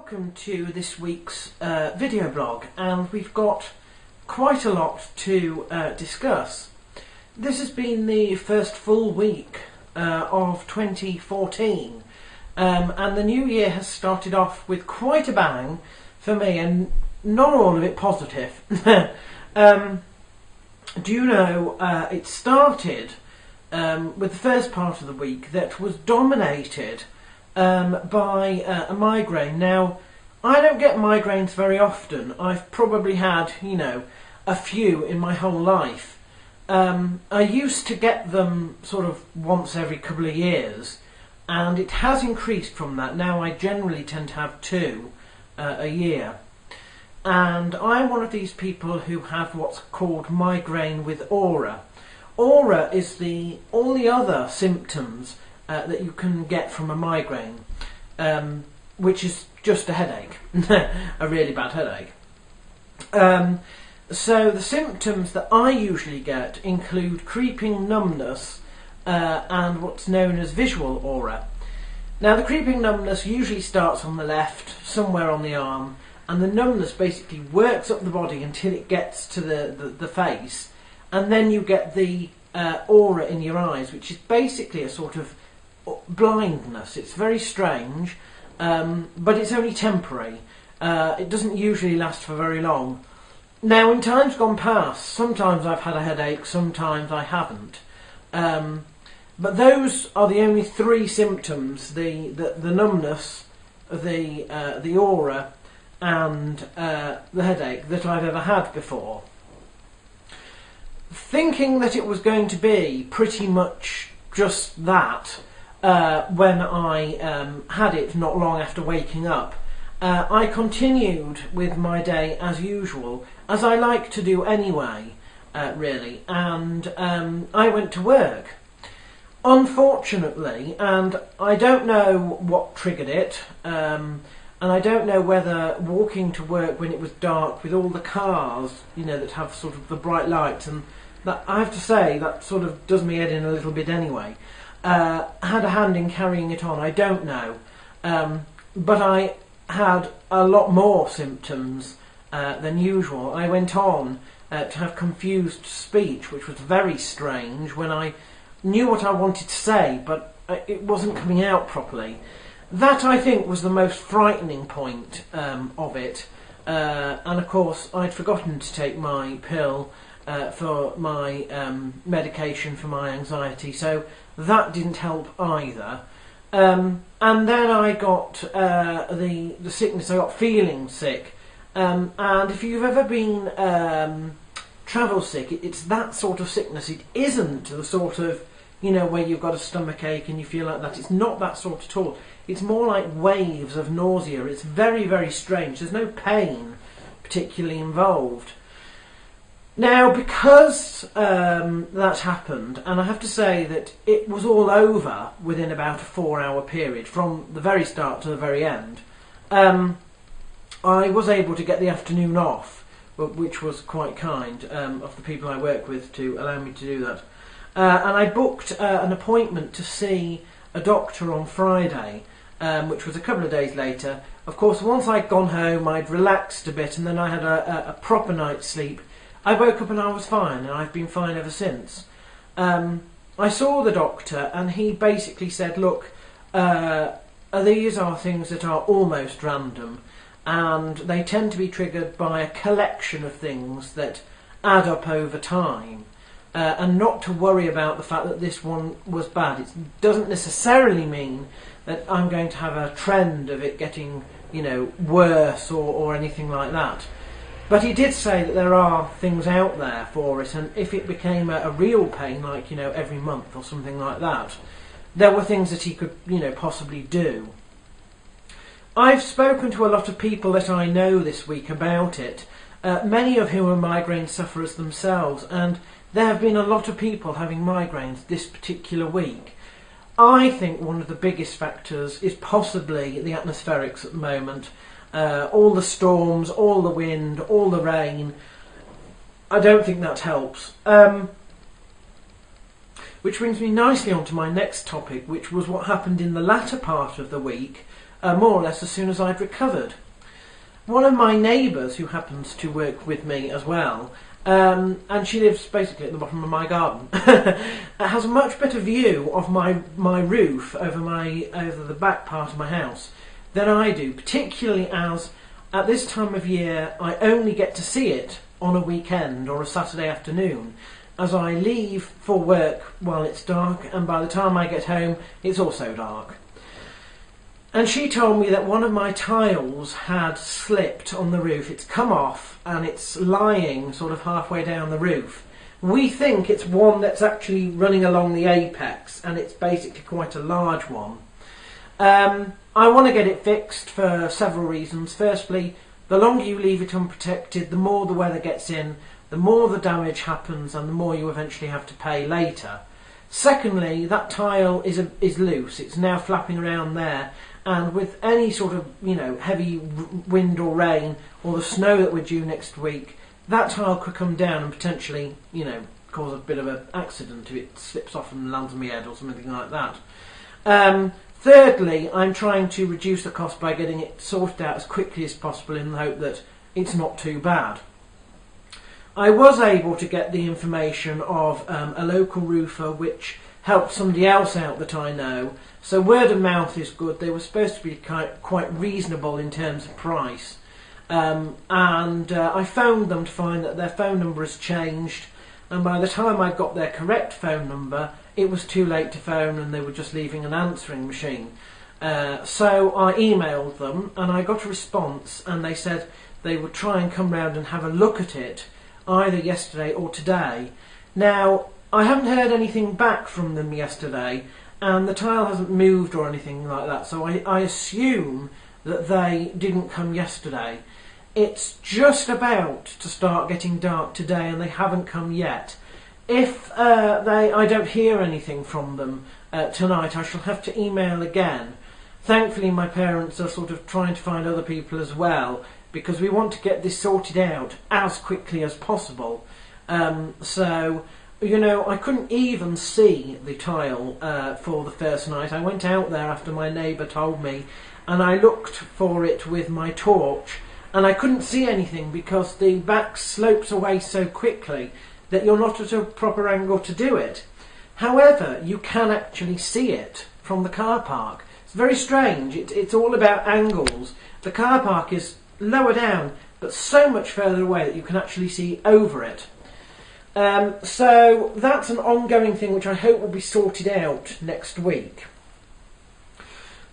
welcome to this week's video blog, and we've got quite a lot to discuss. This has been the first full week of 2014, and the new year has started off with quite a bang for me, and not all of it positive. Do you know, it started with the first part of the week that was dominated by a migraine. Now, I don't get migraines very often. I've probably had, a few in my whole life. I used to get them sort of once every couple of years, and it has increased from that. Now I generally tend to have two a year. And I'm one of these people who have what's called migraine with aura. Aura is all the other symptoms that you can get from a migraine, which is just a headache, a really bad headache. So the symptoms that I usually get include creeping numbness and what's known as visual aura. Now, the creeping numbness usually starts on the left, somewhere on the arm, and the numbness basically works up the body until it gets to the face, and then you get the aura in your eyes, which is basically a sort of blindness. It's very strange, but it's only temporary. It doesn't usually last for very long. Now, in times gone past, sometimes I've had a headache, sometimes I haven't. But those are the only three symptoms: the numbness, the aura, and the headache that I've ever had before. Thinking that it was going to be pretty much just that, when I had it not long after waking up, I continued with my day as usual, as I like to do anyway, really, and I went to work. Unfortunately, and I don't know what triggered it, and I don't know whether walking to work when it was dark with all the cars, that have sort of the bright lights, and that, I have to say, that sort of does me head in a little bit anyway, had a hand in carrying it on. I don't know, but I had a lot more symptoms than usual. I went on to have confused speech, which was very strange, when I knew what I wanted to say, but it wasn't coming out properly. That, I think, was the most frightening point of it, and of course I'd forgotten to take my pill for my medication for my anxiety, so that didn't help either. And then I got the sickness. I got feeling sick, and if you've ever been travel sick, it's that sort of sickness. It isn't the sort of, where you've got a stomach ache and you feel like that. It's not that sort at all. It's more like waves of nausea. It's very, very strange. There's no pain particularly involved. Now, because that happened, and I have to say that it was all over within about a 4-hour period, from the very start to the very end, I was able to get the afternoon off, which was quite kind of the people I work with to allow me to do that. And I booked an appointment to see a doctor on Friday, which was a couple of days later. Of course, once I'd gone home, I'd relaxed a bit, and then I had a proper night's sleep. I woke up and I was fine, and I've been fine ever since. I saw the doctor, and he basically said, look, these are things that are almost random, and they tend to be triggered by a collection of things that add up over time, and not to worry about the fact that this one was bad. It doesn't necessarily mean that I'm going to have a trend of it getting, worse or anything like that. But he did say that there are things out there for it, and if it became a real pain, like, every month or something like that, there were things that he could, possibly do. I've spoken to a lot of people that I know this week about it, many of whom are migraine sufferers themselves, and there have been a lot of people having migraines this particular week. I think one of the biggest factors is possibly the atmospherics at the moment. All the storms, all the wind, all the rain. I don't think that helps. Which brings me nicely on to my next topic, which was what happened in the latter part of the week, more or less as soon as I'd recovered. One of my neighbours, who happens to work with me as well, and she lives basically at the bottom of my garden, has a much better view of my roof over the back part of my house than I do, particularly as at this time of year I only get to see it on a weekend or a Saturday afternoon, as I leave for work while it's dark, and by the time I get home it's also dark. And she told me that one of my tiles had slipped on the roof. It's come off and it's lying sort of halfway down the roof. We think it's one that's actually running along the apex, and it's basically quite a large one. I want to get it fixed for several reasons. Firstly, the longer you leave it unprotected, the more the weather gets in, the more the damage happens, and the more you eventually have to pay later. Secondly, that tile is loose. It's now flapping around there, and with any sort of heavy wind or rain or the snow that we're due next week, that tile could come down and potentially cause a bit of an accident if it slips off and lands on my head or something like that. Thirdly, I'm trying to reduce the cost by getting it sorted out as quickly as possible in the hope that it's not too bad. I was able to get the information of a local roofer which helped somebody else out that I know, so word of mouth is good. They were supposed to be quite reasonable in terms of price, and I phoned them to find that their phone number has changed, and by the time I got their correct phone number it was too late to phone and they were just leaving an answering machine. So I emailed them and I got a response, and they said they would try and come round and have a look at it either yesterday or today. Now, I haven't heard anything back from them yesterday, and the tile hasn't moved or anything like that, so I assume that they didn't come yesterday. It's just about to start getting dark today and they haven't come yet. If I don't hear anything from them tonight, I shall have to email again. Thankfully my parents are sort of trying to find other people as well, because we want to get this sorted out as quickly as possible. So I couldn't even see the tile for the first night. I went out there after my neighbour told me, and I looked for it with my torch, and I couldn't see anything because the back slopes away so quickly that you're not at a proper angle to do it. However, you can actually see it from the car park. It's very strange. It's all about angles. The car park is lower down, but so much further away that you can actually see over it. So that's an ongoing thing which I hope will be sorted out next week.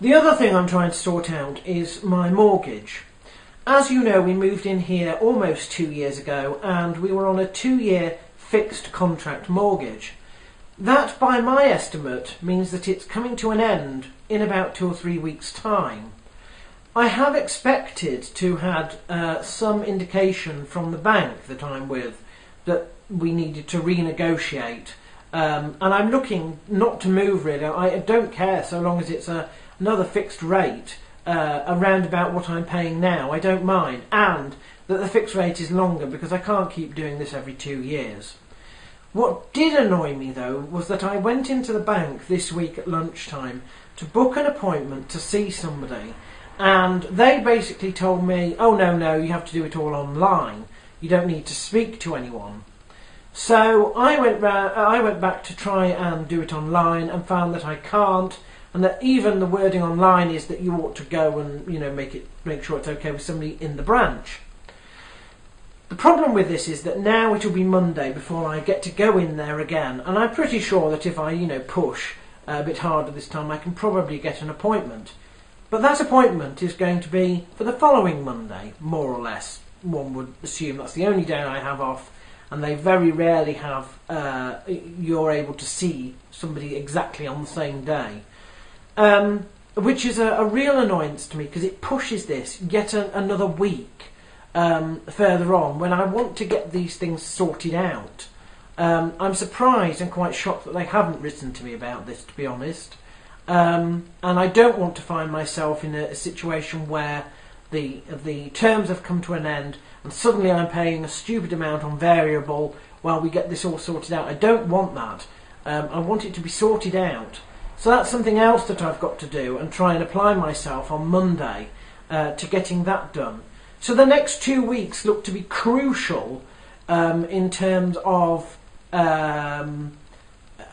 The other thing I'm trying to sort out is my mortgage. As you know, we moved in here almost 2 years ago, and we were on a 2-year fixed contract mortgage. That, by my estimate, means that it's coming to an end in about 2 or 3 weeks' time. I have expected to have had some indication from the bank that I'm with that we needed to renegotiate, and I'm looking not to move really. I don't care so long as it's another fixed rate around about what I'm paying now. I don't mind, and that the fixed rate is longer because I can't keep doing this every 2 years. What did annoy me though was that I went into the bank this week at lunchtime to book an appointment to see somebody, and they basically told me, oh no, you have to do it all online, you don't need to speak to anyone. So I went back to try and do it online and found that I can't, and that even the wording online is that you ought to go and make sure it's okay with somebody in the branch. The problem with this is that now it'll be Monday before I get to go in there again, and I'm pretty sure that if I push a bit harder this time I can probably get an appointment. But that appointment is going to be for the following Monday, more or less. One would assume that's the only day I have off, and they very rarely have you're able to see somebody exactly on the same day. Which is a real annoyance to me, because it pushes this yet another week further on when I want to get these things sorted out. I'm surprised and quite shocked that they haven't written to me about this, to be honest. And I don't want to find myself in a situation where the terms have come to an end and suddenly I'm paying a stupid amount on variable while we get this all sorted out. I don't want that. I want it to be sorted out So that's something else that I've got to do and try and apply myself on Monday to getting that done. So the next 2 weeks look to be crucial in terms of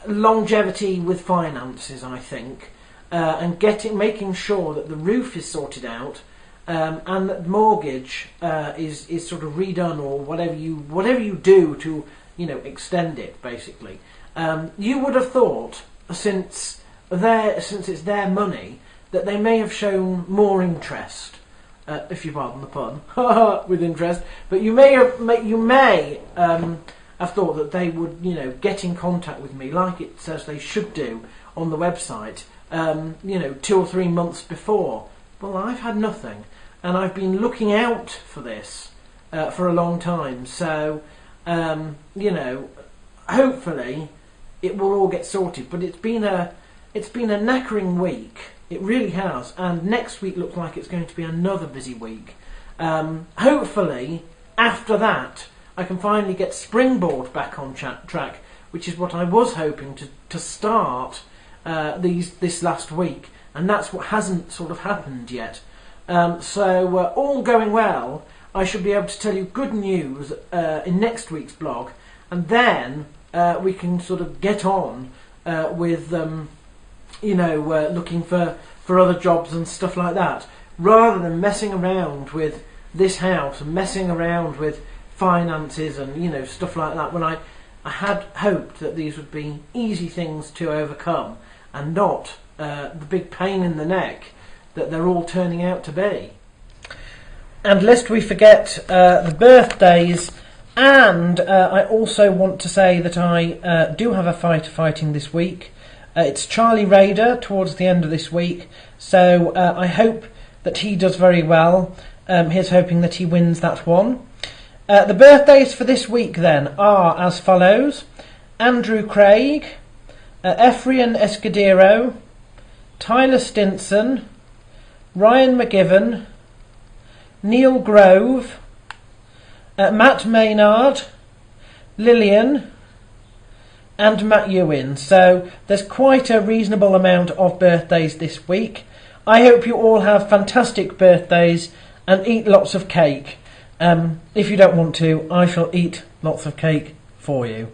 longevity with finances, I think, and making sure that the roof is sorted out, and that mortgage is sort of redone, or whatever you do to extend it, basically. You would have thought, since it's their money, that they may have shown more interest, if you pardon the pun, with interest. But you may have thought that they would, get in contact with me, like it says they should do on the website, 2 or 3 months before. Well, I've had nothing, and I've been looking out for this for a long time. So, hopefully, it will all get sorted. But it's been a knackering week. It really has, and next week looks like it's going to be another busy week. Hopefully, after that, I can finally get Springboard back on track, which is what I was hoping to start this last week, and that's what hasn't sort of happened yet. So all going well, I should be able to tell you good news in next week's blog, and then we can sort of get on with looking for other jobs and stuff like that, rather than messing around with this house and messing around with finances and stuff like that, when I had hoped that these would be easy things to overcome and not the big pain in the neck that they're all turning out to be. And lest we forget the birthdays, and I also want to say that I do have a fighter fighting this week. It's Charlie Raider towards the end of this week, so I hope that he does very well. Here's hoping that he wins that one. The birthdays for this week then are as follows: Andrew Craig, Ephraim Escudero, Tyler Stinson, Ryan McGiven, Neil Grove, Matt Maynard, Lillian, and Matt Ewan. So there's quite a reasonable amount of birthdays this week. I hope you all have fantastic birthdays and eat lots of cake. If you don't want to, I shall eat lots of cake for you.